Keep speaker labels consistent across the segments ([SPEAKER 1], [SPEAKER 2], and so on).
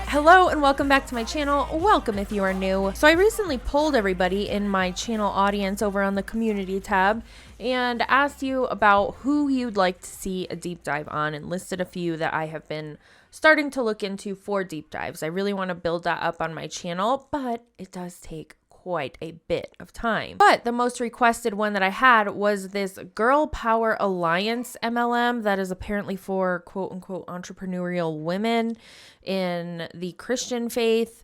[SPEAKER 1] Hello and welcome back to my channel. Welcome if you are new. So I recently polled everybody in my channel audience over on the community tab and asked you about who you'd like to see a deep dive on, and listed a few that I have been starting to look into for deep dives. I really want to build that up on my channel, but it does take quite a bit of time. But the most requested one that I had was this Girl Power Alliance MLM that is apparently for quote unquote entrepreneurial women in the Christian faith.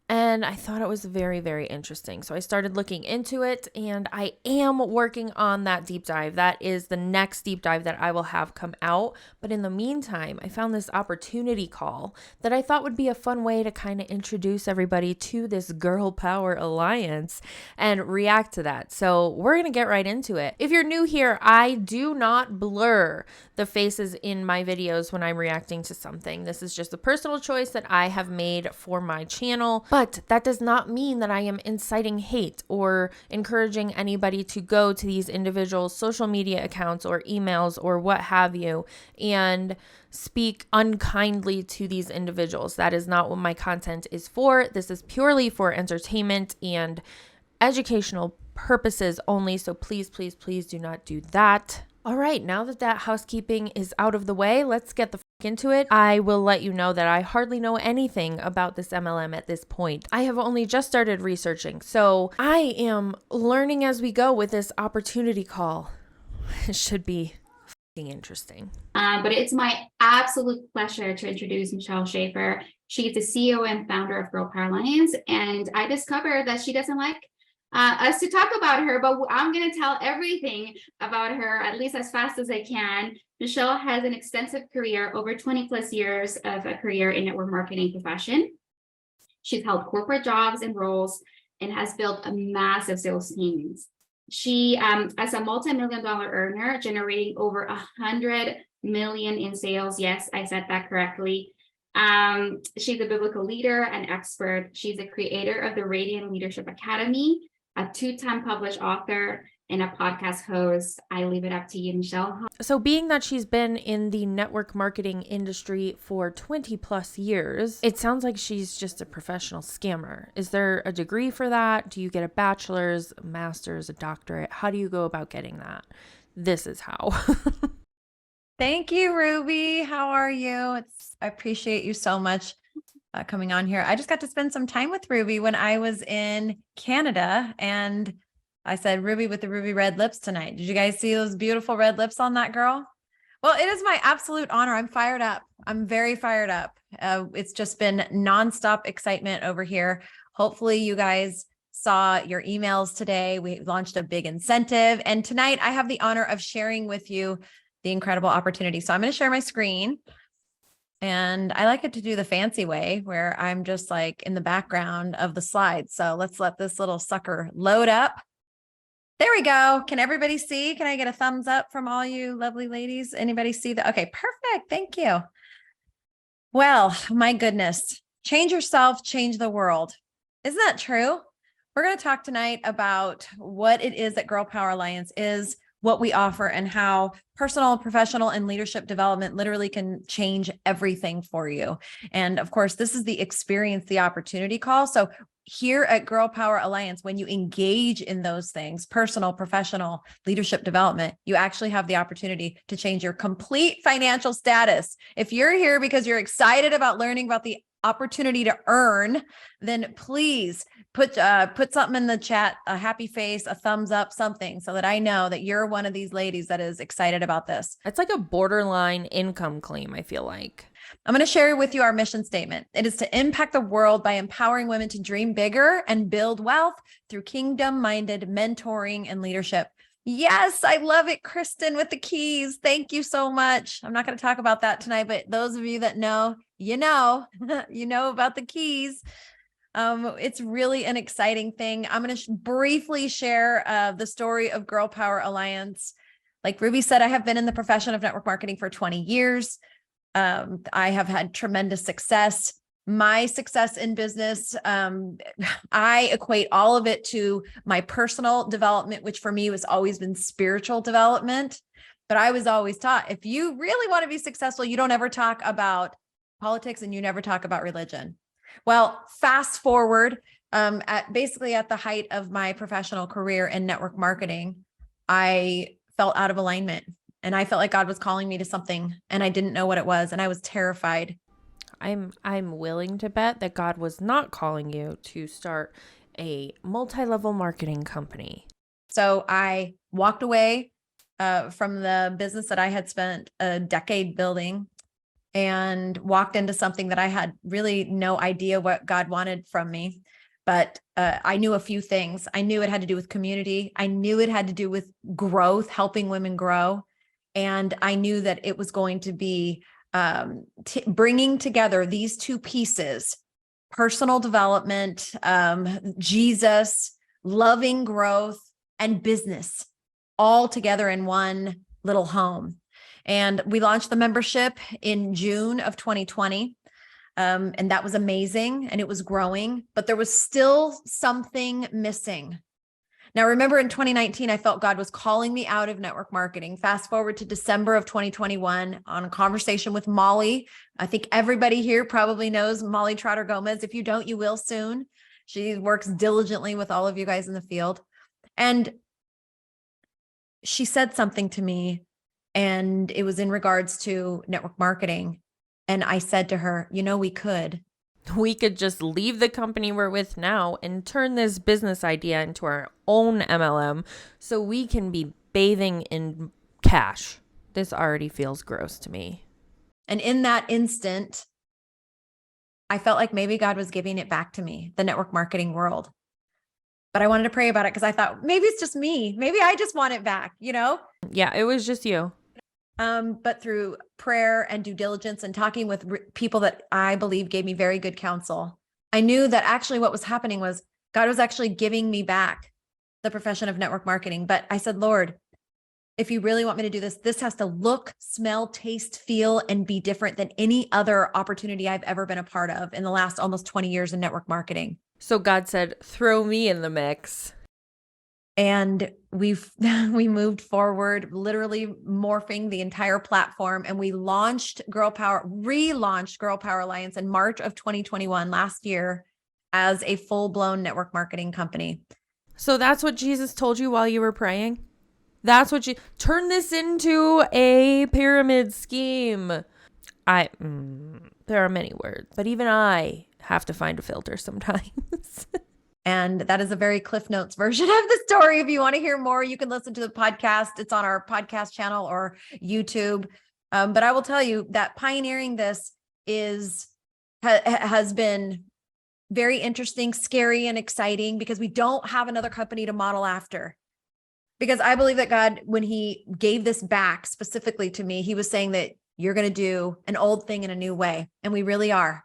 [SPEAKER 1] And I thought it was very, very interesting. So I started looking into it, and I am working on that deep dive. That is the next deep dive that I will have come out. But in the meantime, I found this opportunity call that I thought would be a fun way to kind of introduce everybody to this Girl Power Alliance and react to that. So we're going to get right into it. If you're new here, I do not blur the faces in my videos when I'm reacting to something. This is just a personal choice that I have made for my channel. But that does not mean that I am inciting hate or encouraging anybody to go to these individuals' social media accounts or emails or what have you and speak unkindly to these individuals. That is not what my content is for. This is purely for entertainment and educational purposes only. So please, please, please do not do that. All right, now that that housekeeping is out of the way, let's get the into it. I will let you know that I hardly know anything about this MLM at this point. I have only just started researching, so I am learning as we go with this opportunity call. It should be interesting.
[SPEAKER 2] But it's my absolute pleasure to introduce Michelle Schaefer. She's the CEO and founder of Girl Power Alliance, and I discovered that she doesn't like us to talk about her, but I'm going to tell everything about her, at least as fast as I can. Michelle has an extensive career, over 20 plus years of a career in network marketing profession. She's held corporate jobs and roles and has built a massive sales teams. She, as a multi-million-dollar earner, generating over 100 million in sales. Yes, I said that correctly. She's a biblical leader and expert. She's a creator of the Radiant Leadership Academy, a two-time published author, and a podcast host. I leave it up to you, Michelle.
[SPEAKER 1] So being that she's been in the network marketing industry for 20 plus years, it sounds like she's just a professional scammer. Is there a degree for that? Do you get a bachelor's, a master's, a doctorate? How do you go about getting that? This is how.
[SPEAKER 3] Thank you, Ruby. How are you? I appreciate you so much coming on here. I just got to spend some time with Ruby when I was in Canada, and I said, Ruby with the ruby red lips tonight. Did you guys see those beautiful red lips on that girl? Well, it is my absolute honor. I'm fired up. I'm very fired up. It's just been nonstop excitement over here. Hopefully you guys saw your emails today. We launched a big incentive, and tonight I have the honor of sharing with you the incredible opportunity. So I'm going to share my screen, and I like it to do the fancy way where I'm just like in the background of the slides. So let's let this little sucker load up. There we go. Can everybody see? Can I get a thumbs up from all you lovely ladies? Anybody see that? Okay, perfect. Thank you. Well, my goodness. Change yourself, change the world. Isn't that true? We're going to talk tonight about what it is that Girl Power Alliance is, what we offer, and how personal, professional, and leadership development literally can change everything for you. And of course, this is the experience, the opportunity call. So here at Girl Power Alliance, when you engage in those things, personal, professional, leadership development, you actually have the opportunity to change your complete financial status. If you're here because you're excited about learning about the opportunity to earn, then please put something in the chat, a happy face, a thumbs up, something, so that I know that you're one of these ladies that is excited about this.
[SPEAKER 1] It's like a borderline income claim, I feel like.
[SPEAKER 3] I'm going to share with you our mission statement. It is to impact the world by empowering women to dream bigger and build wealth through kingdom-minded mentoring and leadership. Yes, I love it, Kristen, with the keys. Thank you so much. I'm not going to talk about that tonight, but those of you that know, you know, you know about the keys. It's really an exciting thing. I'm going to briefly share the story of Girl Power Alliance. Like Ruby said, I have been in the profession of network marketing for 20 years. I have had tremendous success. My success in business, I equate all of it to my personal development, which for me has always been spiritual development. But I was always taught, if you really want to be successful, you don't ever talk about politics and you never talk about religion. Well, fast forward, at the height of my professional career in network marketing, I felt out of alignment and I felt like God was calling me to something and I didn't know what it was. And I was terrified.
[SPEAKER 1] I'm willing to bet that God was not calling you to start a multi-level marketing company.
[SPEAKER 3] So I walked away from the business that I had spent a decade building and walked into something that I had really no idea what God wanted from me. But I knew a few things. I knew it had to do with community. I knew it had to do with growth, helping women grow. And I knew that it was going to be bringing together these two pieces, personal development, Jesus, loving growth, and business all together in one little home. And we launched the membership in June of 2020. And that was amazing and it was growing, but there was still something missing. Now, remember in 2019, I felt God was calling me out of network marketing. Fast forward to December of 2021 on a conversation with Molly. I think everybody here probably knows Molly Trotter Gomez. If you don't, you will soon. She works diligently with all of you guys in the field. And she said something to me, and it was in regards to network marketing. And I said to her, we could.
[SPEAKER 1] We could just leave the company we're with now and turn this business idea into our own MLM so we can be bathing in cash. This already feels gross to me.
[SPEAKER 3] And in that instant, I felt like maybe God was giving it back to me, the network marketing world. But I wanted to pray about it because I thought maybe it's just me. Maybe I just want it back,
[SPEAKER 1] Yeah, it was just you.
[SPEAKER 3] But through prayer and due diligence and talking with people that I believe gave me very good counsel, I knew that actually what was happening was God was actually giving me back the profession of network marketing. But I said, Lord, if you really want me to do this, this has to look, smell, taste, feel, and be different than any other opportunity I've ever been a part of in the last almost 20 years in network marketing.
[SPEAKER 1] So God said, throw me in the mix.
[SPEAKER 3] And we moved forward, literally morphing the entire platform. And we relaunched Girl Power Alliance in March of 2021, last year, as a full-blown network marketing company.
[SPEAKER 1] So that's what Jesus told you while you were praying? That's what you turn this into a pyramid scheme. There are many words, but even I have to find a filter sometimes.
[SPEAKER 3] And that is a very Cliff Notes version of the story. If you want to hear more, you can listen to the podcast. It's on our podcast channel or YouTube. But I will tell you that pioneering this has been very interesting, scary, and exciting because we don't have another company to model after. Because I believe that God, when he gave this back specifically to me, he was saying that you're going to do an old thing in a new way. And we really are.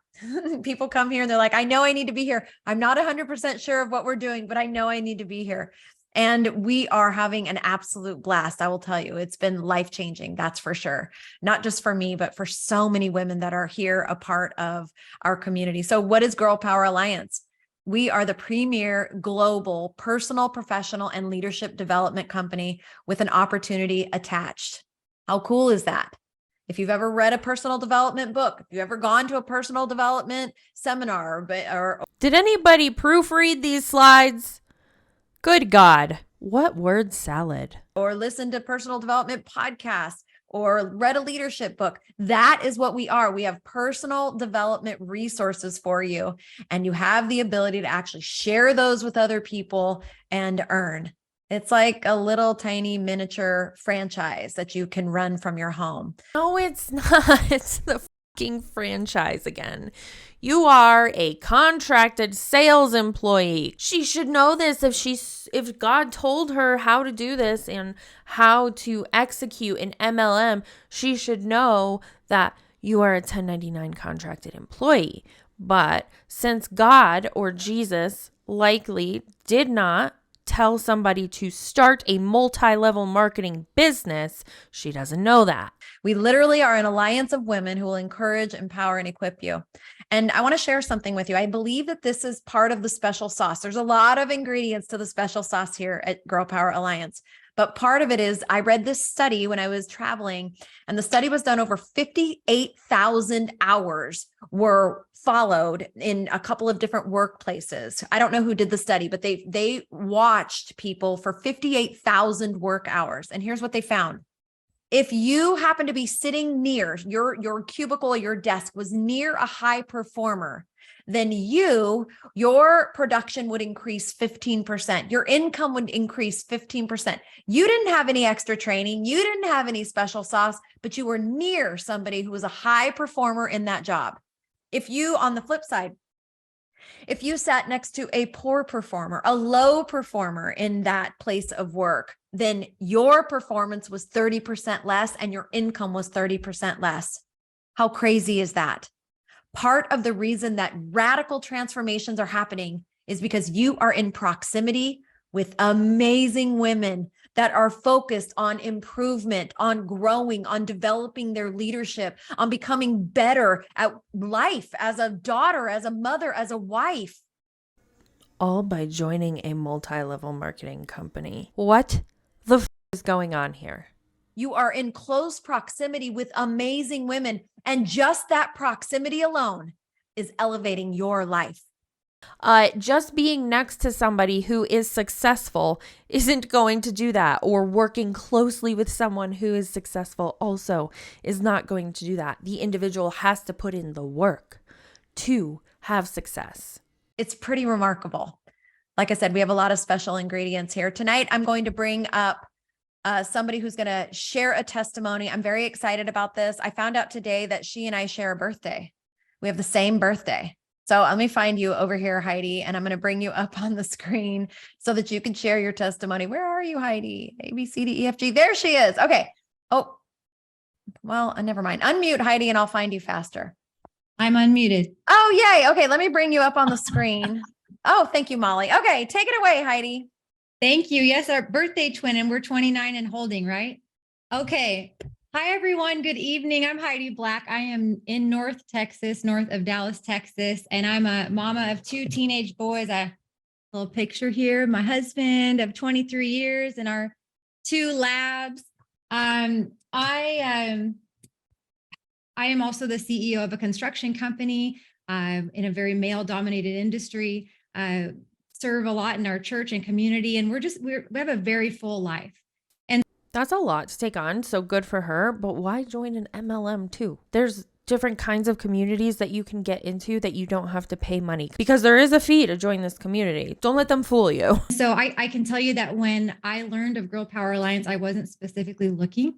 [SPEAKER 3] People come here and they're like, I know I need to be here. I'm not 100% sure of what we're doing, but I know I need to be here. And we are having an absolute blast. I will tell you, it's been life-changing. That's for sure. Not just for me, but for so many women that are here, a part of our community. So what is Girl Power Alliance? We are the premier global personal, professional, and leadership development company with an opportunity attached. How cool is that? If you've ever read a personal development book, if you've ever gone to a personal development seminar, or
[SPEAKER 1] did anybody proofread these slides? Good God, what word salad?
[SPEAKER 3] Or listened to personal development podcasts or read a leadership book, that is what we are. We have personal development resources for you, and you have the ability to actually share those with other people and earn. It's like a little tiny miniature franchise that you can run from your home.
[SPEAKER 1] No, it's not. It's the fucking franchise again. You are a contracted sales employee. She should know this if God told her how to do this and how to execute an MLM, she should know that you are a 1099 contracted employee. But since God or Jesus likely did not tell somebody to start a multi-level marketing business, she doesn't know that.
[SPEAKER 3] We literally are an alliance of women who will encourage, empower, and equip you. And I want to share something with you. I believe that this is part of the special sauce. There's a lot of ingredients to the special sauce here at Girl Power Alliance. But part of it is I read this study when I was traveling, and the study was done over 58,000 hours were followed in a couple of different workplaces. I don't know who did the study, but they watched people for 58,000 work hours. And here's what they found. If you happen to be sitting near your cubicle or your desk was near a high performer, then your production would increase 15%. Your income would increase 15%. You didn't have any extra training. You didn't have any special sauce, but you were near somebody who was a high performer in that job. If you, on the flip side, if you sat next to a poor performer, a low performer in that place of work, then your performance was 30% less and your income was 30% less. How crazy is that? Part of the reason that radical transformations are happening is because you are in proximity with amazing women that are focused on improvement, on growing, on developing their leadership, on becoming better at life as a daughter, as a mother, as a wife.
[SPEAKER 1] All by joining a multi-level marketing company. What the f is going on here?
[SPEAKER 3] You are in close proximity with amazing women, and just that proximity alone is elevating your life.
[SPEAKER 1] Just being next to somebody who is successful isn't going to do that, or working closely with someone who is successful also is not going to do that. The individual has to put in the work to have success.
[SPEAKER 3] It's pretty remarkable. Like I said, we have a lot of special ingredients here. Tonight, I'm going to bring up somebody who's going to share a testimony. I'm very excited about this. I found out today that she and I share a birthday. We have the same birthday. So let me find you over here, Heidi, and I'm going to bring you up on the screen so that you can share your testimony. Where are you, Heidi? A, B, C, D, E, F, G. There she is. Okay. Oh, well, never mind. Unmute, Heidi, and I'll find you faster.
[SPEAKER 4] I'm unmuted.
[SPEAKER 3] Oh, yay. Okay. Let me bring you up on the screen. Oh, thank you, Molly. Okay. Take it away, Heidi.
[SPEAKER 4] Thank you. Yes, our birthday twin, and we're 29 and holding, right? Okay. Hi, everyone. Good evening. I'm Heidi Black. I am in North Texas, north of Dallas, Texas, and I'm a mama of 2 teenage boys. A little picture here, my husband of 23 years and our 2 labs. I am also the CEO of a construction company in a very male-dominated industry. Serve a lot in our church and community, and we have a very full life. And
[SPEAKER 1] that's a lot to take on, so good for her, but why join an MLM too? There's different kinds of communities that you can get into that you don't have to pay money, because there is a fee to join this community. Don't let them fool you.
[SPEAKER 4] So I can tell you that when I learned of Girl Power Alliance, I wasn't specifically looking.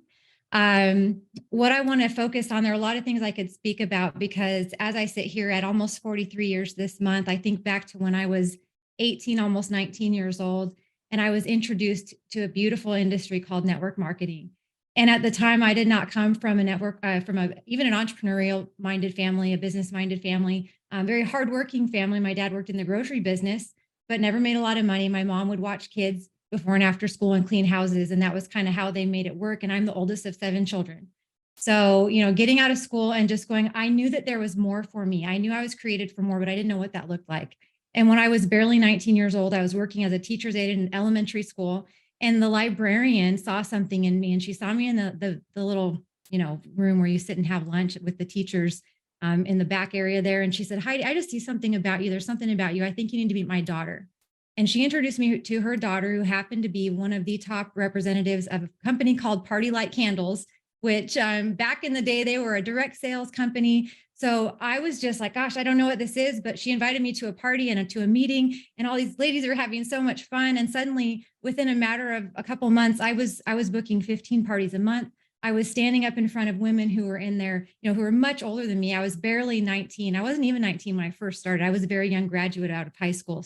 [SPEAKER 4] What I want to focus on, there are a lot of things I could speak about, because as I sit here at almost 43 years this month, I think back to when I was 18, almost 19 years old, and I was introduced to a beautiful industry called network marketing. And at the time, I did not come from a network, even an entrepreneurial minded family, a business minded family, very hardworking family. My dad worked in the grocery business, but never made a lot of money. My mom would watch kids before and after school and clean houses. And that was kind of how they made it work. And I'm the oldest of 7 children. So, getting out of school and just going, I knew that there was more for me. I knew I was created for more, but I didn't know what that looked like. And when I was barely 19 years old, I was working as a teacher's aide in elementary school, and the librarian saw something in me, and she saw me in the little, room where you sit and have lunch with the teachers in the back area there. And she said, Heidi, I just see something about you. There's something about you. I think you need to meet my daughter. And she introduced me to her daughter, who happened to be one of the top representatives of a company called Party Light Candles, which back in the day, they were a direct sales company. So I was just like, gosh, I don't know what this is, but she invited me to a party and to a meeting, and all these ladies are having so much fun. And suddenly, within a matter of a couple of months, I was booking 15 parties a month. I was standing up in front of women who were in there, who were much older than me. I was barely 19. I wasn't even 19 when I first started. I was a very young graduate out of high school.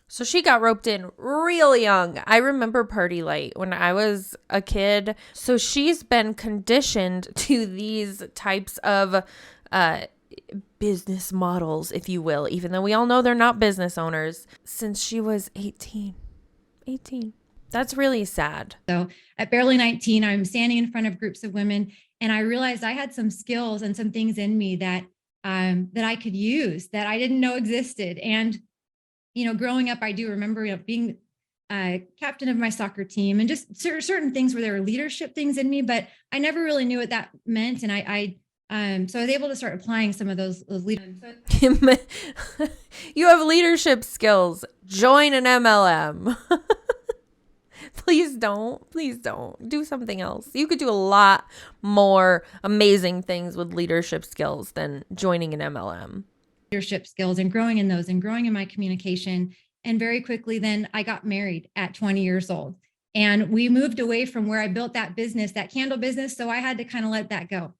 [SPEAKER 1] So she got roped in real young. I remember Party Light when I was a kid. So she's been conditioned to these types of business models, if you will, even though we all know they're not business owners, since she was 18. That's really sad.
[SPEAKER 4] So at barely 19, I'm standing in front of groups of women, and I realized I had some skills and some things in me that I could use that I didn't know existed. And growing up, I do remember being captain of my soccer team, and just certain things where there were leadership things in me, but I never really knew what that meant. And so I was able to start applying some of those leadership.
[SPEAKER 1] You have leadership skills. Join an MLM. Please don't do something else. You could do a lot more amazing things with leadership skills than joining an MLM.
[SPEAKER 4] Leadership skills and growing in those and growing in my communication. And very quickly, then I got married at 20 years old, and we moved away from where I built that business, that candle business. So I had to kind of let that go.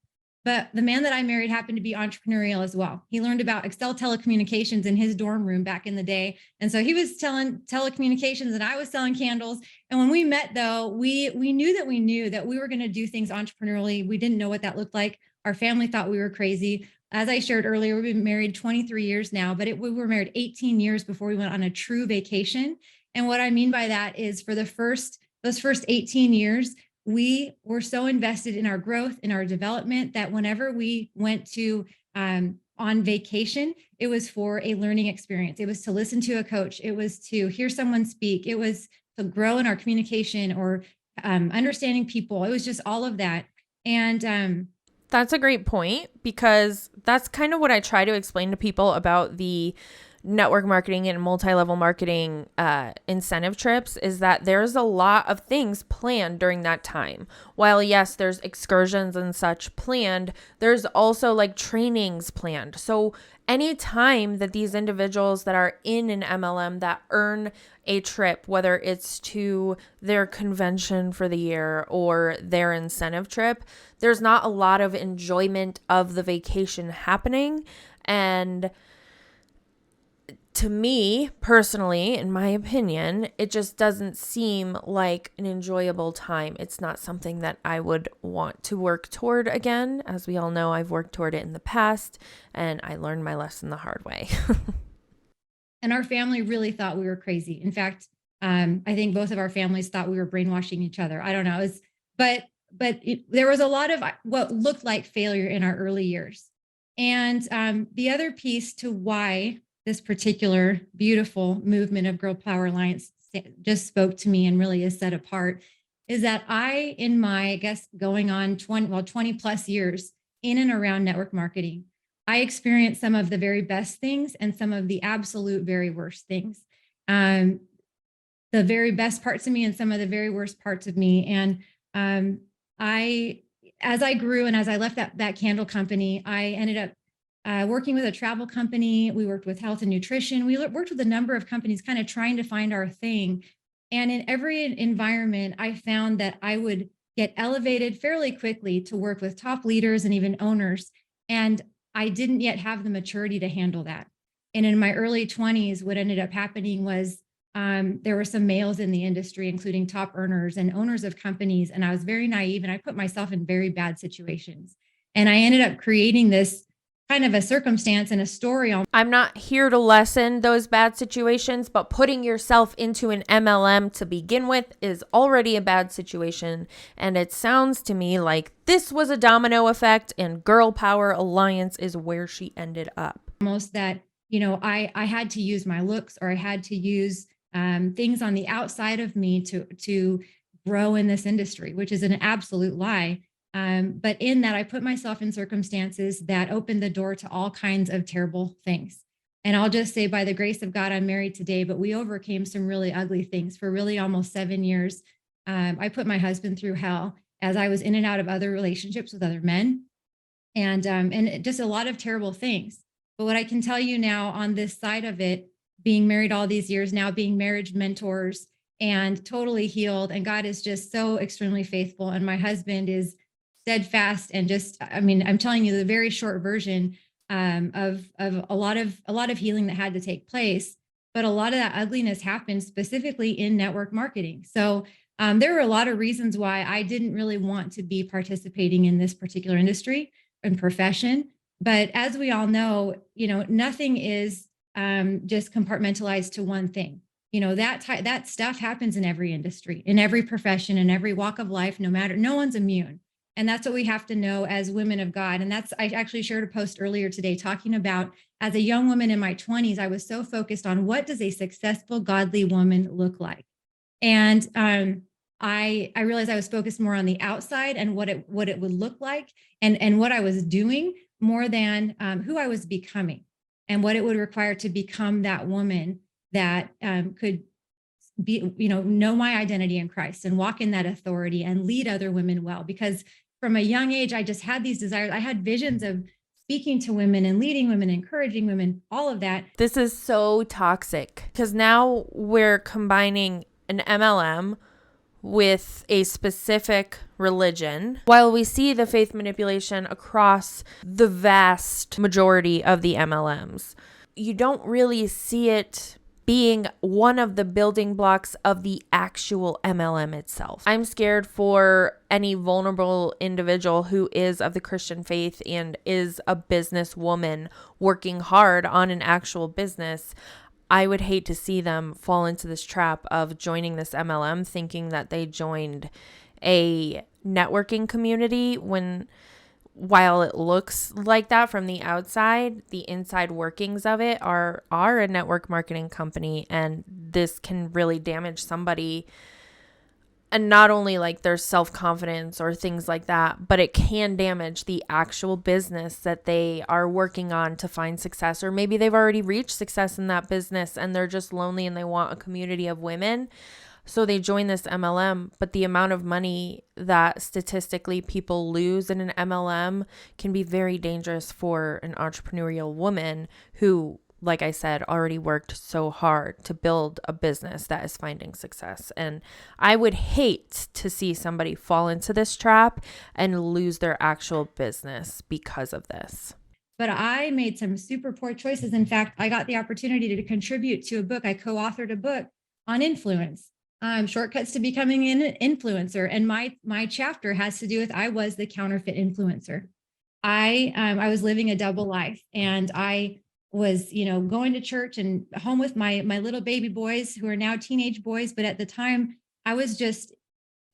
[SPEAKER 4] But the man that I married happened to be entrepreneurial as well. He learned about Excel telecommunications in his dorm room back in the day. And so he was selling telecommunications and I was selling candles. And when we met, though, we knew that we were going to do things entrepreneurially. We didn't know what that looked like. Our family thought we were crazy. As I shared earlier, we've been married 23 years now, but we were married 18 years before we went on a true vacation. And what I mean by that is for those first 18 years, we were so invested in our growth, in our development, that whenever we went to on vacation, it was for a learning experience. It was to listen to a coach. It was to hear someone speak. It was to grow in our communication or understanding people. It was just all of that. And
[SPEAKER 1] that's a great point, because that's kind of what I try to explain to people about the network marketing and multi-level marketing incentive trips, is that there's a lot of things planned during that time. While yes, there's excursions and such planned, there's also like trainings planned. So any time that these individuals that are in an MLM that earn a trip, whether it's to their convention for the year or their incentive trip, there's not a lot of enjoyment of the vacation happening. And to me personally, in my opinion, it just doesn't seem like an enjoyable time. It's not something that I would want to work toward again. As we all know, I've worked toward it in the past and I learned my lesson the hard way.
[SPEAKER 4] And our family really thought we were crazy. In fact, I think both of our families thought we were brainwashing each other. I don't know. There was a lot of what looked like failure in our early years. And the other piece to why this particular beautiful movement of Girl Power Alliance just spoke to me and really is set apart is that I, in my, I guess, going on 20 plus years in and around network marketing, I experienced some of the very best things and some of the absolute very worst things. The very best parts of me and some of the very worst parts of me. And as I grew and as I left that candle company, I ended up working with a travel company. We worked with health and nutrition. We worked with a number of companies kind of trying to find our thing. And in every environment, I found that I would get elevated fairly quickly to work with top leaders and even owners. And I didn't yet have the maturity to handle that. And in my early 20s, what ended up happening was there were some males in the industry, including top earners and owners of companies. And I was very naive and I put myself in very bad situations. And I ended up creating this kind of a circumstance and a story.
[SPEAKER 1] I'm not here to lessen those bad situations, but putting yourself into an MLM to begin with is already a bad situation. And it sounds to me like this was a domino effect and Girl Power Alliance is where she ended up.
[SPEAKER 4] Almost that, I had to use my looks or I had to use things on the outside of me to grow in this industry, which is an absolute lie. But in that, I put myself in circumstances that opened the door to all kinds of terrible things. And I'll just say, by the grace of God, I'm married today, but we overcame some really ugly things for really almost 7 years. I put my husband through hell as I was in and out of other relationships with other men and just a lot of terrible things. But what I can tell you now on this side of it, being married all these years now, being marriage mentors and totally healed. And God is just so extremely faithful. And my husband is steadfast and I'm telling you the very short version of a lot of healing that had to take place. But a lot of that ugliness happened specifically in network marketing. So there were a lot of reasons why I didn't really want to be participating in this particular industry and profession. But as we all know, nothing is just compartmentalized to one thing. That stuff happens in every industry, in every profession, in every walk of life, no one's immune. And that's what we have to know as women of God. And I actually shared a post earlier today talking about, as a young woman in my 20s, I was so focused on what does a successful, godly woman look like? And I realized I was focused more on the outside and what it would look like and what I was doing more than who I was becoming and what it would require to become that woman that could be, know my identity in Christ and walk in that authority and lead other women well. Because from a young age, I just had these desires. I had visions of speaking to women and leading women, encouraging women, all of that.
[SPEAKER 1] This is so toxic because now we're combining an MLM with a specific religion, while we see the faith manipulation across the vast majority of the MLMs. You don't really see it being one of the building blocks of the actual MLM itself. I'm scared for any vulnerable individual who is of the Christian faith and is a businesswoman working hard on an actual business. I would hate to see them fall into this trap of joining this MLM thinking that they joined a networking community when, while it looks like that from the outside, the inside workings of it are a network marketing company, and this can really damage somebody. And not only like their self-confidence or things like that, but it can damage the actual business that they are working on to find success. Or maybe they've already reached success in that business and they're just lonely and they want a community of women. So they join this MLM, but the amount of money that statistically people lose in an MLM can be very dangerous for an entrepreneurial woman who, like I said, already worked so hard to build a business that is finding success. And I would hate to see somebody fall into this trap and lose their actual business because of this.
[SPEAKER 4] But I made some super poor choices. In fact, I got the opportunity to contribute to a book. I co-authored a book on influence, shortcuts to becoming an influencer. And my chapter has to do with, I was the counterfeit influencer. I was living a double life, and I was, going to church and home with my little baby boys who are now teenage boys. But at the time, I was just,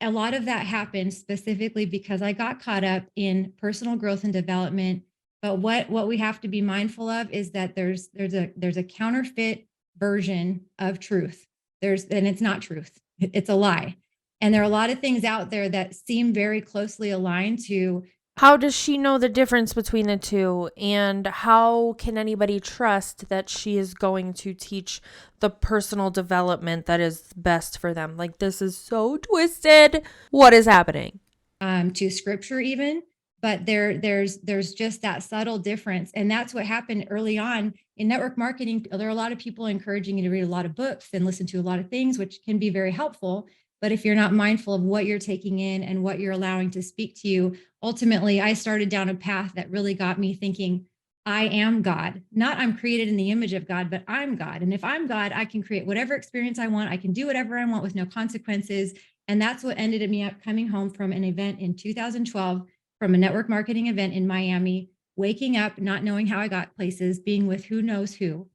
[SPEAKER 4] a lot of that happened specifically because I got caught up in personal growth and development. But what we have to be mindful of is that there's a counterfeit version of truth. And it's not truth. It's a lie. And there are a lot of things out there that seem very closely aligned to.
[SPEAKER 1] How does she know the difference between the two? And how can anybody trust that she is going to teach the personal development that is best for them? Like, this is so twisted. What is happening?
[SPEAKER 4] To scripture even, but there's just that subtle difference. And that's what happened early on in network marketing. There are a lot of people encouraging you to read a lot of books and listen to a lot of things, which can be very helpful. But if you're not mindful of what you're taking in and what you're allowing to speak to you, ultimately, I started down a path that really got me thinking, I am God. Not I'm created in the image of God, but I'm God. And if I'm God, I can create whatever experience I want. I can do whatever I want with no consequences. And that's what ended me up coming home from an event in 2012, from a network marketing event in Miami, waking up, not knowing how I got places, being with who knows who,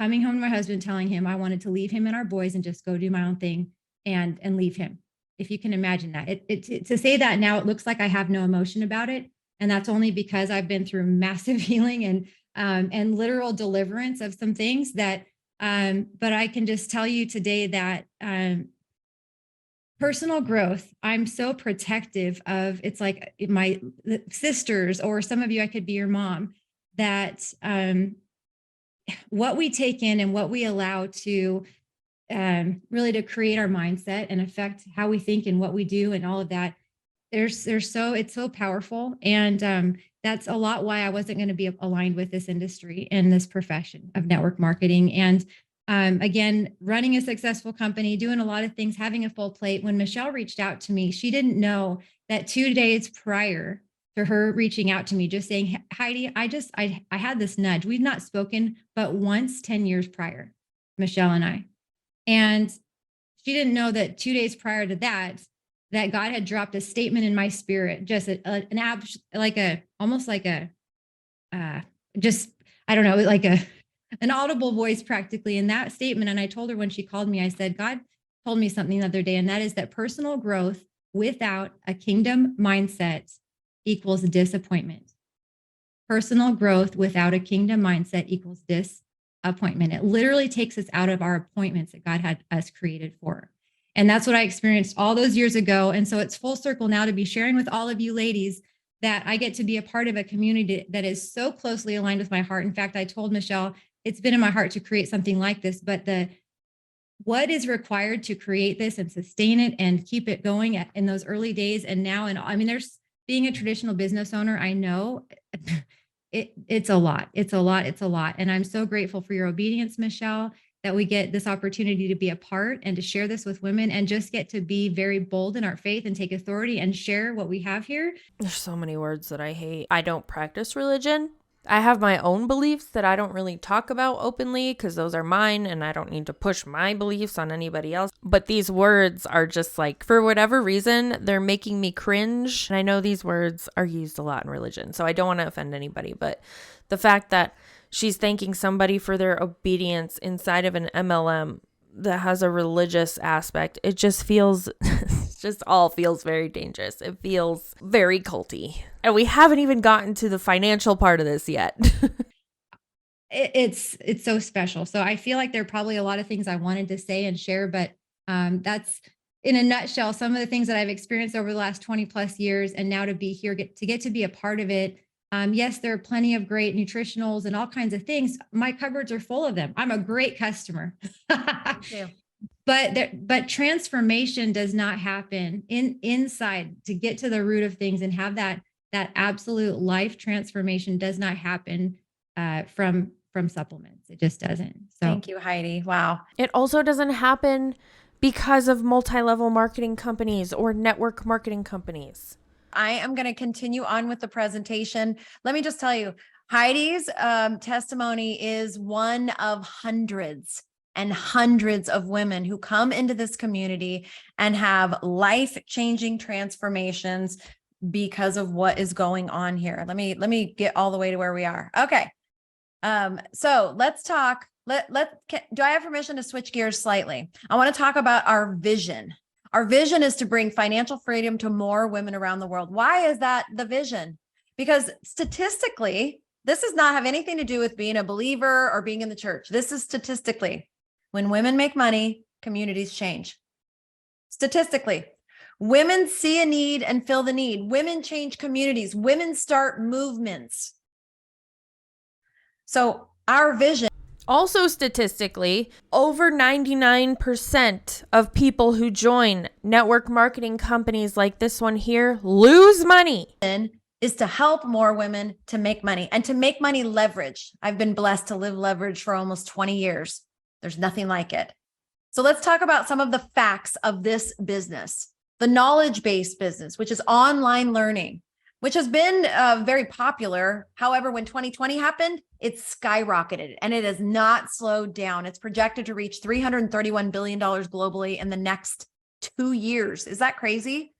[SPEAKER 4] coming home to my husband, telling him I wanted to leave him and our boys and just go do my own thing and leave him. If you can imagine that. To say that now, it looks like I have no emotion about it. And that's only because I've been through massive healing and literal deliverance of some things that, but I can just tell you today that personal growth, I'm so protective of. It's like my sisters, or some of you, I could be your mom, that what we take in and what we allow to really to create our mindset and affect how we think and what we do and all of that. It's so powerful. And that's a lot why I wasn't going to be aligned with this industry and this profession of network marketing. And again, running a successful company, doing a lot of things, having a full plate. When Michelle reached out to me, she didn't know that 2 days prior to her reaching out to me, just saying, Heidi, I had this nudge. We've not spoken but once 10 years prior, Michelle and I. And she didn't know that 2 days prior to that God had dropped a statement in my spirit, just an audible voice practically in that statement. And I told her when she called me, I said, God told me something the other day, and that is that personal growth without a kingdom mindset equals disappointment. Personal growth without a kingdom mindset equals disappointment. It literally takes us out of our appointments that God had us created for. And that's what I experienced all those years ago. And so it's full circle now to be sharing with all of you ladies that I get to be a part of a community that is so closely aligned with my heart. In fact, I told Michelle, it's been in my heart to create something like this, but what is required to create this and sustain it and keep it going in those early days and now, and I mean, there's being a traditional business owner, I know it's a lot. And I'm so grateful for your obedience, Michelle, that we get this opportunity to be a part and to share this with women and just get to be very bold in our faith and take authority and share what we have here.
[SPEAKER 1] There's so many words that I hate. I don't practice religion. I have my own beliefs that I don't really talk about openly because those are mine and I don't need to push my beliefs on anybody else. But these words are just like, for whatever reason, they're making me cringe. And I know these words are used a lot in religion, so I don't want to offend anybody. But the fact that she's thanking somebody for their obedience inside of an MLM that has a religious aspect, it just feels, just all feels very dangerous. It feels very culty. And we haven't even gotten to the financial part of this yet.
[SPEAKER 4] It's so special. So I feel like there are probably a lot of things I wanted to say and share, but that's in a nutshell, some of the things that I've experienced over the last 20 plus years. And now to be here, get to be a part of it. Yes, there are plenty of great nutritionals and all kinds of things. My cupboards are full of them. I'm a great customer. But transformation does not happen inside. To get to the root of things and have that absolute life transformation does not happen from supplements. It just doesn't. So
[SPEAKER 3] Thank you, Heidi. Wow.
[SPEAKER 1] It also doesn't happen because of multi-level marketing companies or network marketing companies.
[SPEAKER 3] I am going to continue on with the presentation. Let me just tell you, Heidi's testimony is one of hundreds and hundreds of women who come into this community and have life-changing transformations because of what is going on here. Let me get all the way to where we are. Okay. So let's talk. Do I have permission to switch gears slightly? I want to talk about our vision. Our vision is to bring financial freedom to more women around the world. Why is that the vision? Because statistically, this does not have anything to do with being a believer or being in the church. This is statistically, when women make money, communities change. Statistically, women see a need and fill the need. Women change communities. Women start movements. So our vision.
[SPEAKER 1] Also, statistically, over 99% of people who join network marketing companies like this one here lose money.
[SPEAKER 3] Is to help more women to make money and to make money leverage. I've been blessed to live leverage for almost 20 years. There's nothing like it. So let's talk about some of the facts of this business. The knowledge-based business, which is online learning, which has been very popular. However, when 2020 happened, it skyrocketed and it has not slowed down. It's projected to reach $331 billion globally in the next 2 years. Is that crazy?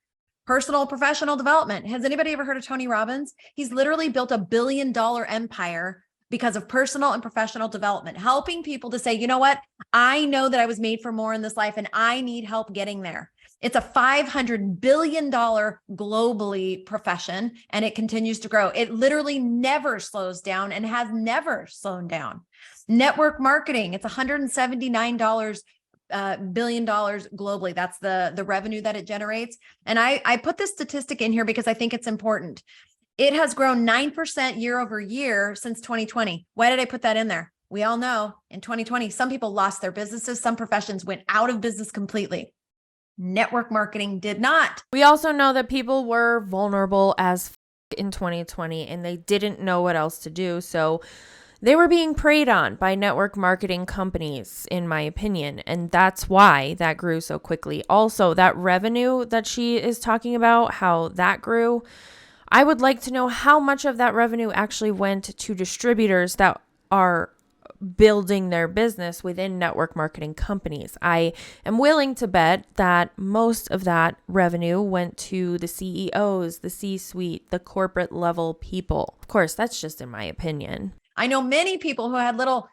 [SPEAKER 3] Personal professional development. Has anybody ever heard of Tony Robbins? He's literally built $1 billion empire because of personal and professional development, helping people to say, you know what? I know that I was made for more in this life and I need help getting there. It's a $500 billion globally profession, and it continues to grow. It literally never slows down and has never slowed down. Network marketing, it's $179 billion globally. That's the revenue that it generates. And I put this statistic in here because I think it's important. It has grown 9% year over year since 2020. Why did I put that in there? We all know in 2020, some people lost their businesses. Some professions went out of business completely. Network marketing did not.
[SPEAKER 1] We also know that people were vulnerable as in 2020 and they didn't know what else to do. So they were being preyed on by network marketing companies, in my opinion. And that's why that grew so quickly. Also, that revenue that she is talking about, how that grew, I would like to know how much of that revenue actually went to distributors that are building their business within network marketing companies. I am willing to bet that most of that revenue went to the CEOs, the C-suite, the corporate level people. Of course, that's just in my opinion.
[SPEAKER 3] I know many people who had little,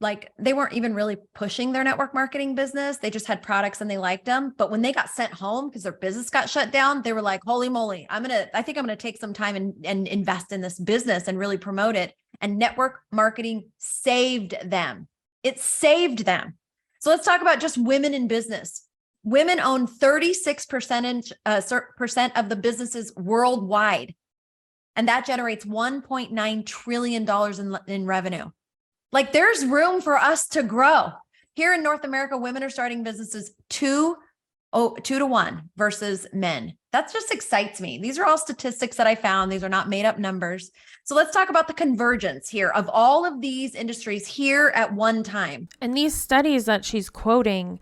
[SPEAKER 3] like they weren't even really pushing their network marketing business. They just had products and they liked them. But when they got sent home because their business got shut down, they were like, holy moly, I think I'm going to take some time and invest in this business and really promote it. And network marketing saved them. It saved them. So let's talk about just women in business. Women own 36% percent of the businesses worldwide. And that generates $1.9 trillion in revenue. Like, there's room for us to grow. Here in North America, women are starting businesses 2 to 1 versus men. That just excites me. These are all statistics that I found. These are not made up numbers. So let's talk about the convergence here of all of these industries here at one time.
[SPEAKER 1] And these studies that she's quoting,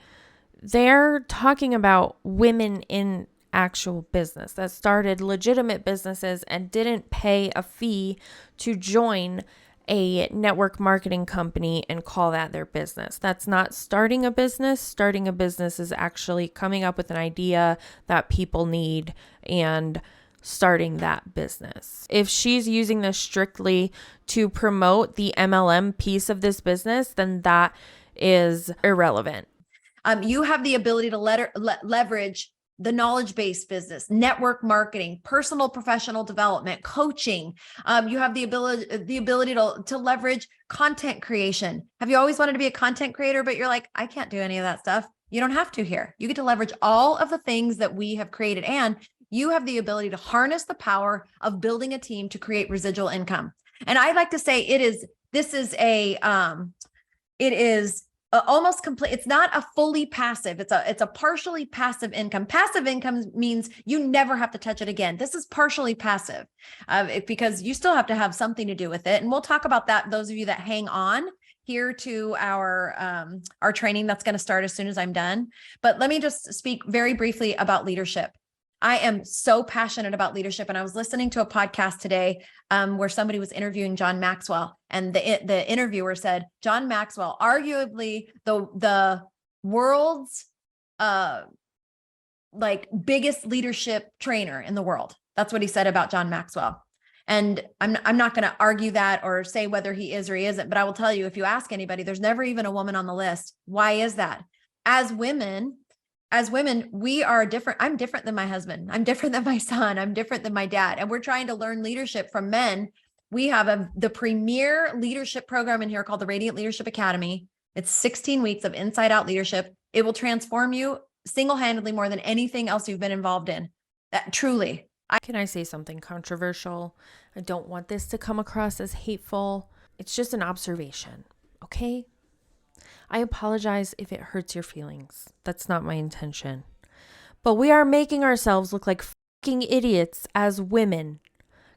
[SPEAKER 1] they're talking about women in actual business that started legitimate businesses and didn't pay a fee to join a network marketing company and call that their business. That's not starting a business. Starting a business is actually coming up with an idea that people need and starting that business. If she's using this strictly to promote the MLM piece of this business, then that is irrelevant.
[SPEAKER 3] You have the ability to leverage the knowledge-based business, network marketing, personal professional development, coaching. You have the ability to leverage content creation. Have you always wanted to be a content creator, but you're like, I can't do any of that stuff? You don't have to here. You get to leverage all of the things that we have created, and you have the ability to harness the power of building a team to create residual income. And I like to say this is almost complete. It's not a fully passive. It's a partially passive income. Passive income means you never have to touch it again. This is partially passive because you still have to have something to do with it. And we'll talk about that. Those of you that hang on here to our training that's going to start as soon as I'm done. But let me just speak very briefly about leadership. I am so passionate about leadership. And I was listening to a podcast today where somebody was interviewing John Maxwell. And the interviewer said, John Maxwell, arguably the world's biggest leadership trainer in the world. That's what he said about John Maxwell. And I'm not going to argue that or say whether he is or he isn't. But I will tell you, if you ask anybody, there's never even a woman on the list. Why is that? As women, we are different. I'm different than my husband. I'm different than my son. I'm different than my dad. And we're trying to learn leadership from men. We have the premier leadership program in here called the Radiant Leadership Academy. It's 16 weeks of inside out leadership. It will transform you single-handedly more than anything else you've been involved in. That truly.
[SPEAKER 1] Can I say something controversial? I don't want this to come across as hateful. It's just an observation. Okay? I apologize if it hurts your feelings. That's not my intention. But we are making ourselves look like fucking idiots as women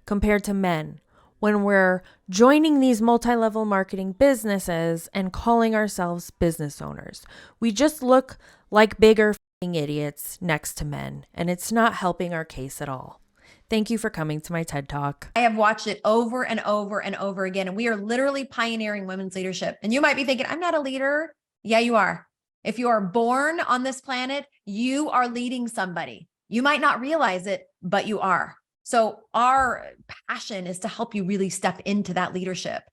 [SPEAKER 1] compared to men when we're joining these multi-level marketing businesses and calling ourselves business owners. We just look like bigger fucking idiots next to men, and it's not helping our case at all. Thank you for coming to my TED Talk.
[SPEAKER 3] I have watched it over and over and over again, and we are literally pioneering women's leadership. And you might be thinking, I'm not a leader. Yeah, you are. If you are born on this planet, you are leading somebody. You might not realize it, but you are. So our passion is to help you really step into that leadership.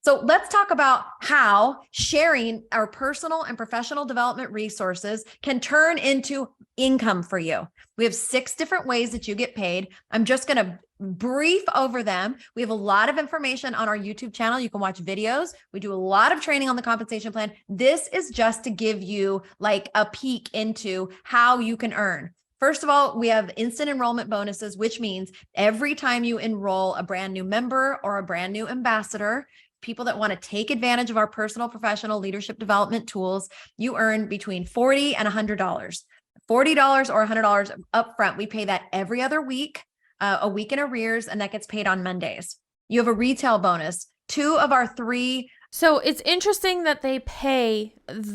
[SPEAKER 3] So let's talk about how sharing our personal and professional development resources can turn into income for you. We have 6 different ways that you get paid. I'm just going to brief over them. We have a lot of information on our YouTube channel. You can watch videos. We do a lot of training on the compensation plan. This is just to give you like a peek into how you can earn. First of all, we have instant enrollment bonuses, which means every time you enroll a brand new member or a brand new ambassador, people that want to take advantage of our personal professional leadership development tools, you earn between $40 and $100. $40 or $100 upfront. We pay that every other week, a week in arrears, and that gets paid on Mondays. You have a retail bonus. 2 of our 3.
[SPEAKER 1] So it's interesting that they pay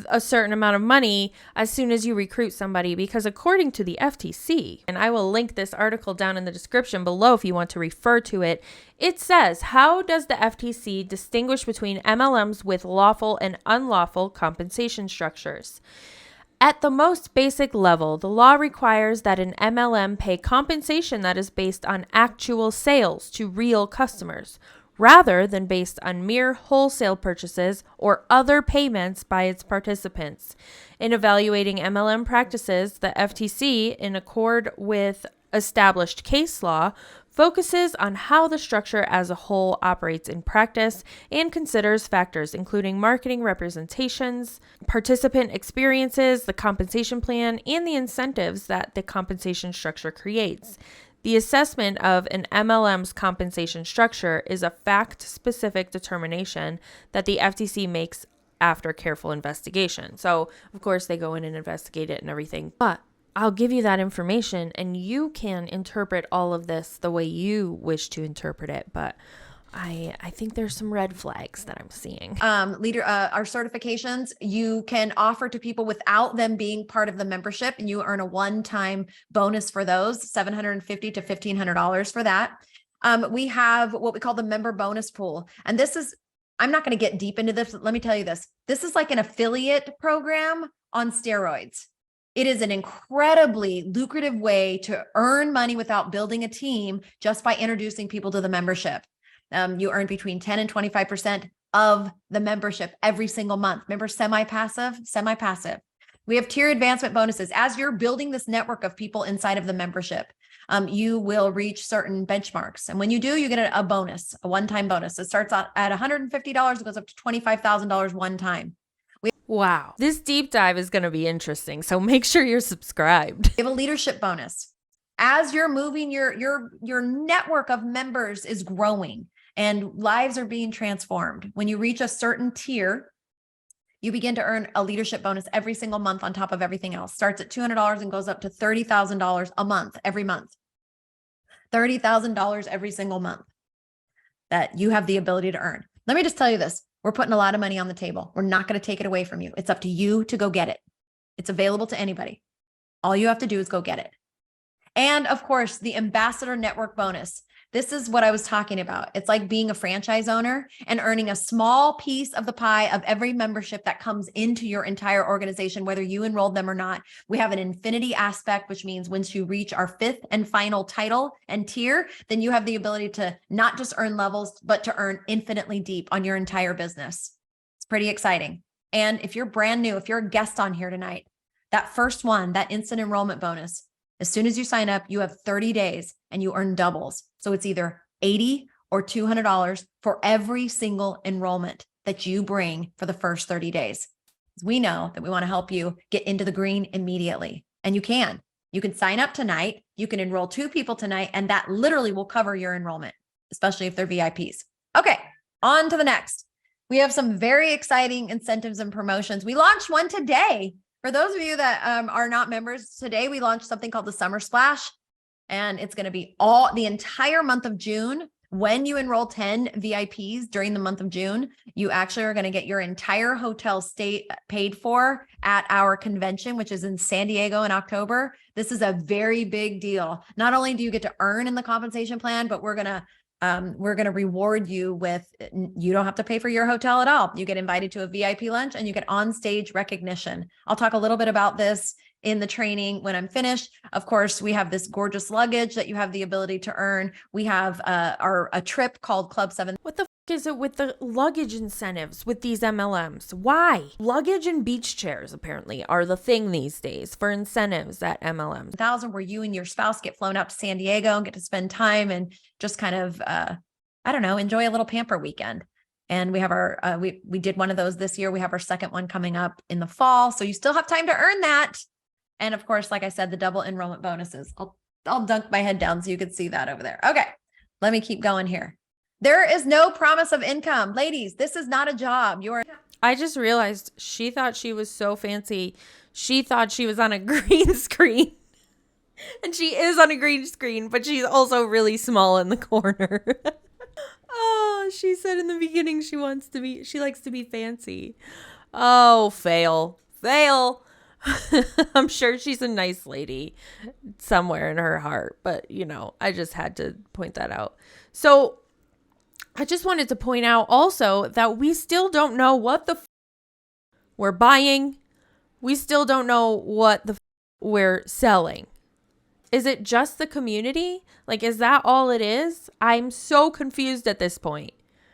[SPEAKER 1] a certain amount of money as soon as you recruit somebody, because according to the FTC, and I will link this article down in the description below if you want to refer to it, it says, how does the FTC distinguish between MLMs with lawful and unlawful compensation structures? At the most basic level, the law requires that an MLM pay compensation that is based on actual sales to real customers, rather than based on mere wholesale purchases or other payments by its participants. In evaluating MLM practices, the FTC, in accord with established case law, focuses on how the structure as a whole operates in practice, and considers factors including marketing representations, participant experiences, the compensation plan, and the incentives that the compensation structure creates. The assessment of an MLM's compensation structure is a fact-specific determination that the FTC makes after careful investigation. So, of course, they go in and investigate it and everything, but I'll give you that information and you can interpret all of this the way you wish to interpret it. But I think there's some red flags that I'm seeing.
[SPEAKER 3] Our certifications, you can offer to people without them being part of the membership, and you earn a one-time bonus for those, $750 to $1,500 for that. We have what we call the member bonus pool. And this is, I'm not going to get deep into this, but let me tell you this. This is like an affiliate program on steroids. It is an incredibly lucrative way to earn money without building a team just by introducing people to the membership. You earn between 10 and 25% of the membership every single month. Remember, semi-passive. We have tier advancement bonuses. As you're building this network of people inside of the membership, you will reach certain benchmarks. And when you do, you get a bonus, a one-time bonus. It starts out at $150. It goes up to $25,000 one time.
[SPEAKER 1] Wow. This deep dive is going to be interesting. So make sure you're subscribed.
[SPEAKER 3] We have a leadership bonus. As you're moving, your network of members is growing and lives are being transformed. When you reach a certain tier, you begin to earn a leadership bonus every single month on top of everything else. Starts at $200 and goes up to $30,000 a month, every month. $30,000 every single month that you have the ability to earn. Let me just tell you this. We're putting a lot of money on the table. We're not going to take it away from you. It's up to you to go get it. It's available to anybody. All you have to do is go get it. And of course, the ambassador network bonus. This is what I was talking about. It's like being a franchise owner and earning a small piece of the pie of every membership that comes into your entire organization, whether you enrolled them or not. We have an infinity aspect, which means once you reach our fifth and final title and tier, then you have the ability to not just earn levels, but to earn infinitely deep on your entire business. It's pretty exciting. And if you're brand new, if you're a guest on here tonight, that first one, that instant enrollment bonus, as soon as you sign up, you have 30 days and you earn doubles. So it's either $80 or $200 for every single enrollment that you bring for the first 30 days. We know that we want to help you get into the green immediately. And you can sign up tonight. You can enroll 2 people tonight, and that literally will cover your enrollment, especially if they're VIPs. Okay, on to the next. We have some very exciting incentives and promotions. We launched one today. For those of you that are not members, today we launched something called the Summer Splash, and it's going to be the entire month of June. When you enroll 10 VIPs during the month of June, you actually are going to get your entire hotel stay paid for at our convention, which is in San Diego in October. This is a very big deal. Not only do you get to earn in the compensation plan, but we're going to reward you with, you don't have to pay for your hotel at all. You get invited to a VIP lunch and you get on-stage recognition. I'll talk a little bit about this in the training when I'm finished. Of course, we have this gorgeous luggage that you have the ability to earn. We have a trip called Club 7.
[SPEAKER 1] What the is it with the luggage incentives with these MLMs? Why? Luggage and beach chairs apparently are the thing these days for incentives at MLMs.
[SPEAKER 3] 1,000 where you and your spouse get flown out to San Diego and get to spend time and just kind of, enjoy a little pamper weekend. And we have our, we did one of those this year. We have our second one coming up in the fall. So you still have time to earn that. And of course, like I said, the double enrollment bonuses. I'll dunk my head down so you can see that over there. Okay, let me keep going here. There is no promise of income. Ladies, this is not a job.
[SPEAKER 1] I just realized she thought she was so fancy. She thought she was on a green screen. And she is on a green screen, but she's also really small in the corner. Oh, she said in the beginning she likes to be fancy. Oh, fail. I'm sure she's a nice lady somewhere in her heart, but I just had to point that out. So I just wanted to point out also that we still don't know what the we're buying. We still don't know what the we're selling. Is it just the community? Like, is that all it is? I'm so confused at this point.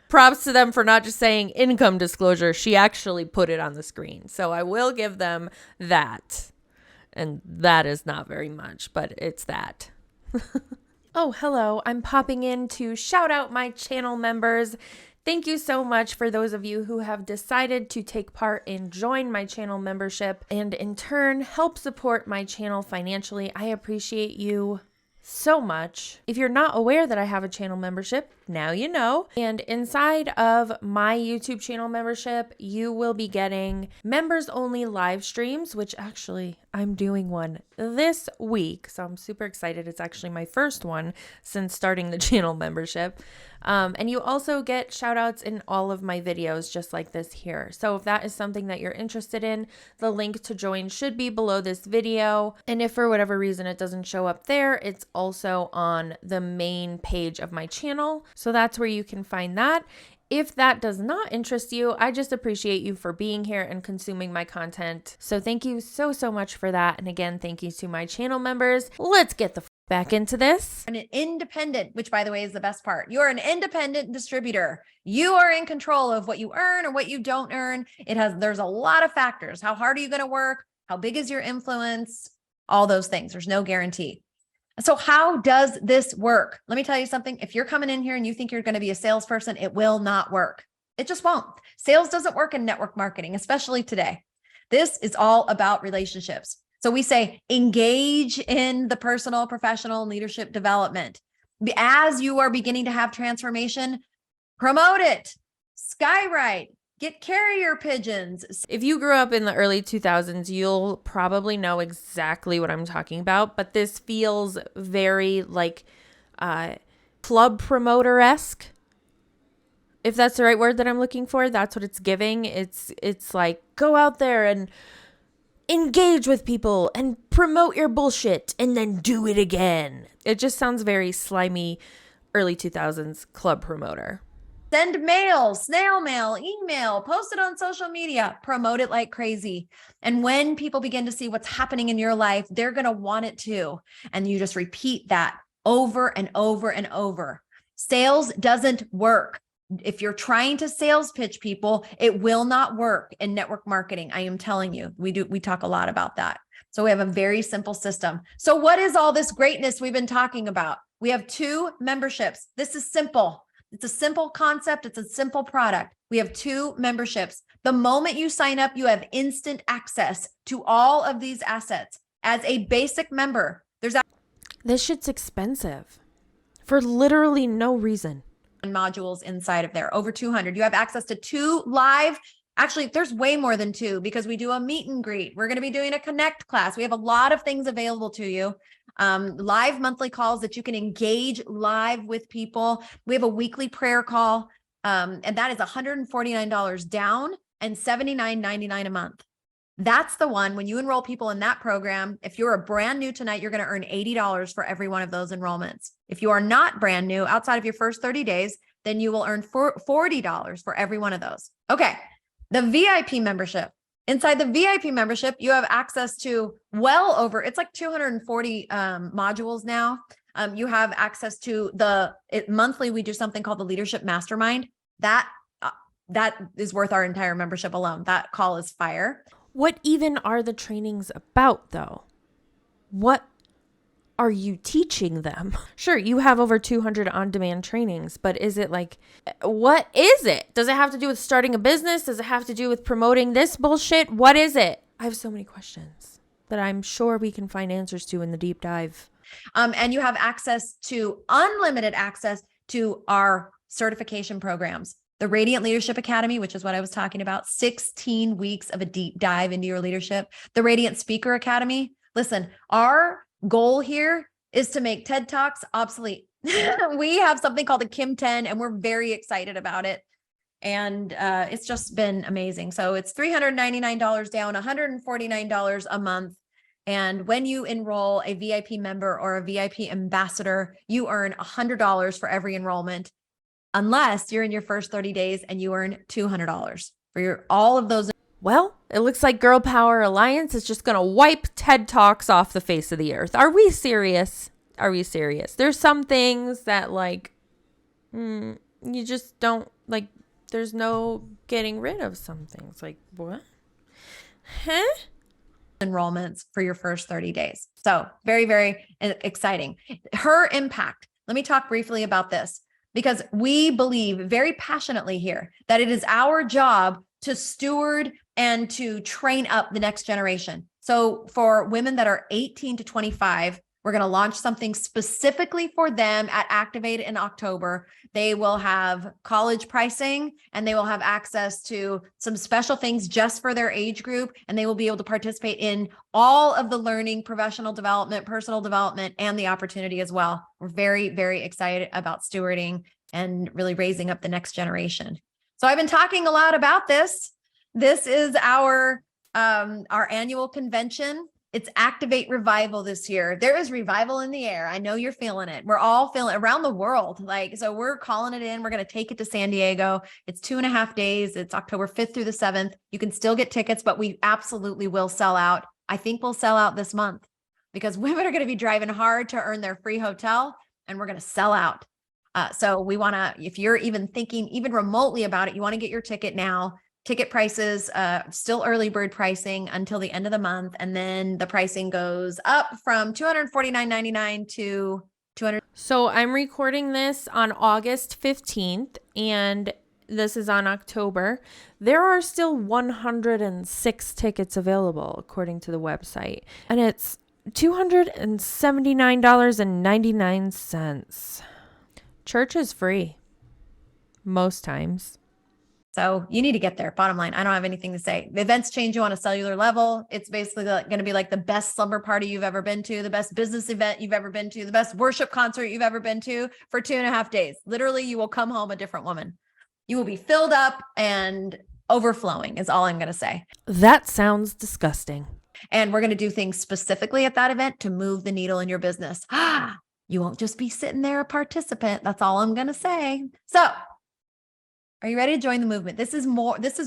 [SPEAKER 1] Props to them for not just saying income disclosure. She actually put it on the screen. So I will give them that. And that is not very much, but it's that. Oh, hello. I'm popping in to shout out my channel members. Thank you so much for those of you who have decided to take part and join my channel membership and in turn help support my channel financially. I appreciate you so much. If you're not aware that I have a channel membership, now you know. And inside of my YouTube channel membership, you will be getting members only live streams, which actually I'm doing one this week. So I'm super excited. It's actually my first one since starting the channel membership. And you also get shout outs in all of my videos, just like this here. So if that is something that you're interested in, the link to join should be below this video. And if for whatever reason it doesn't show up there, it's also on the main page of my channel. So that's where you can find that. If that does not interest you, I just appreciate you for being here and consuming my content. So thank you so much for that. And again, thank you to my channel members. Let's get the back into this.
[SPEAKER 3] An independent, which by the way is the best part. You're an independent distributor. You are in control of what you earn or what you don't earn. There's a lot of factors. How hard are you going to work? How big is your influence? All those things. There's no guarantee. So how does this work? Let me tell you something. If you're coming in here and you think you're going to be a salesperson, it will not work. It just won't. Sales doesn't work in network marketing, especially today. This is all about relationships. So we say engage in the personal, professional leadership development. As you are beginning to have transformation, promote it, skywrite, get carrier pigeons.
[SPEAKER 1] If you grew up in the early 2000s, you'll probably know exactly what I'm talking about, but this feels very like club promoter-esque. If that's the right word that I'm looking for, that's what it's giving. It's like go out there and engage with people and promote your bullshit and then do it again. It just sounds very slimy early 2000s club promoter.
[SPEAKER 3] Send mail, snail mail, email, post it on social media, promote it like crazy. And when people begin to see what's happening in your life, they're going to want it too. And you just repeat that over and over and over. Sales doesn't work. If you're trying to sales pitch people, it will not work in network marketing. I am telling you, we talk a lot about that. So we have a very simple system. So what is all this greatness we've been talking about? We have 2 memberships. This is simple. It's a simple concept. It's a simple product. We have 2 memberships. The moment you sign up, you have instant access to all of these assets. As a basic member,
[SPEAKER 1] This shit's expensive for literally no reason.
[SPEAKER 3] Modules inside of there, over 200. You have access to 2 live. Actually, there's way more than 2 because we do a meet and greet. We're going to be doing a connect class. We have a lot of things available to you. Live monthly calls that you can engage live with people. We have a weekly prayer call. And that is $149 down and $79.99 a month. That's the one. When you enroll people in that program, if you're a brand new tonight, you're going to earn $80 for every one of those enrollments. If you are not brand new outside of your first 30 days, then you will earn $40 for every one of those. Okay. The VIP membership. Inside the VIP membership, you have access to it's like 240 modules now. You have access to monthly, we do something called the Leadership Mastermind. That is worth our entire membership alone. That call is fire.
[SPEAKER 1] What even are the trainings about, though? What are you teaching them? Sure, you have over 200 on-demand trainings, but is it like, what is it? Does it have to do with starting a business? Does it have to do with promoting this bullshit? What is it? I have so many questions that I'm sure we can find answers to in the deep dive.
[SPEAKER 3] And you have unlimited access to our certification programs. The Radiant Leadership Academy, which is what I was talking about, 16 weeks of a deep dive into your leadership. The Radiant Speaker Academy. Listen, our goal here is to make TED Talks obsolete. We have something called the Kim 10, and we're very excited about it. And it's just been amazing. So it's $399 down, $149 a month. And when you enroll a VIP member or a VIP ambassador, you earn $100 for every enrollment, unless you're in your first 30 days and you earn $200 for all of those.
[SPEAKER 1] Well, it looks like Girl Power Alliance is just going to wipe TED Talks off the face of the earth. Are we serious? Are we serious? There's some things that you just don't there's no getting rid of some things. Like, what? Huh?
[SPEAKER 3] enrollments for your first 30 days. So very, very exciting. Her impact. Let me talk briefly about this because we believe very passionately here that it is our job to steward and to train up the next generation. So for women that are 18 to 25, we're going to launch something specifically for them at Activate in October. They will have college pricing and they will have access to some special things just for their age group. And they will be able to participate in all of the learning, professional development, personal development, and the opportunity as well. We're very, very excited about stewarding and really raising up the next generation. So I've been talking a lot about this. This is our annual convention. It's Activate Revival this year. There is revival in the air. I know you're feeling it. We're all feeling it around the world. So we're calling it in. We're going to take it to San Diego. It's 2.5 days. It's October 5th through the 7th. You can still get tickets, but we absolutely will sell out. I think we'll sell out this month because women are going to be driving hard to earn their free hotel and we're going to sell out. So we want to, if you're even thinking even remotely about it, you want to get your ticket now. Ticket prices, still early bird pricing until the end of the month. And then the pricing goes up from $249.99 to $200.
[SPEAKER 1] So I'm recording this on August 15th and this is on October. There are still 106 tickets available according to the website. And it's $279.99. Church is free most times.
[SPEAKER 3] So you need to get there. Bottom line, I don't have anything to say. The events change you on a cellular level. It's basically going to be like the best slumber party you've ever been to, the best business event you've ever been to, the best worship concert you've ever been to for 2.5 days. Literally, you will come home a different woman. You will be filled up and overflowing is all I'm going to say.
[SPEAKER 1] That sounds disgusting.
[SPEAKER 3] And we're going to do things specifically at that event to move the needle in your business. You won't just be sitting there a participant. That's all I'm going to say. So are you ready to join the movement? This is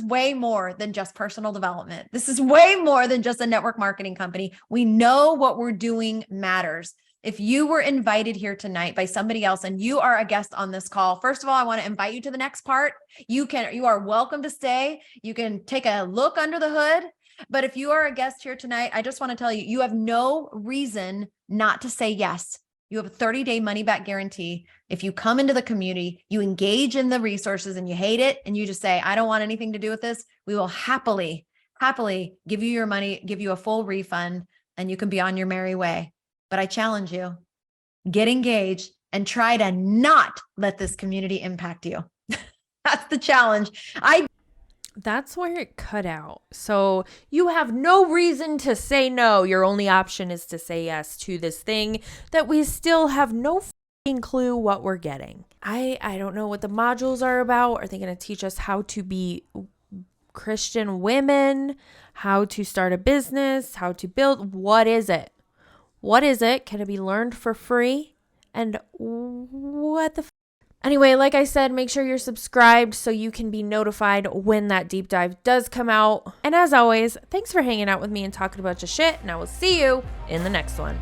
[SPEAKER 3] way more than just personal development. This is way more than just a network marketing company. We know what we're doing matters. If you were invited here tonight by somebody else and you are a guest on this call, first of all, I want to invite you to the next part. You are welcome to stay. You can take a look under the hood. But if you are a guest here tonight, I just want to tell you, you have no reason not to say yes. You have a 30-day money-back guarantee. If you come into the community, you engage in the resources and you hate it, and you just say, I don't want anything to do with this, we will happily give you your money, give you a full refund, and you can be on your merry way. But I challenge you, get engaged and try to not let this community impact you. That's the challenge.
[SPEAKER 1] That's where it cut out. So you have no reason to say no. Your only option is to say yes to this thing that we still have no clue what we're getting. I don't know what the modules are about. Are they going to teach us how to be Christian women, how to start a business, how to build? What is it? What is it? Can it be learned for free? And what the Anyway, like I said, make sure you're subscribed so you can be notified when that deep dive does come out. And as always, thanks for hanging out with me and talking about your shit, and I will see you in the next one.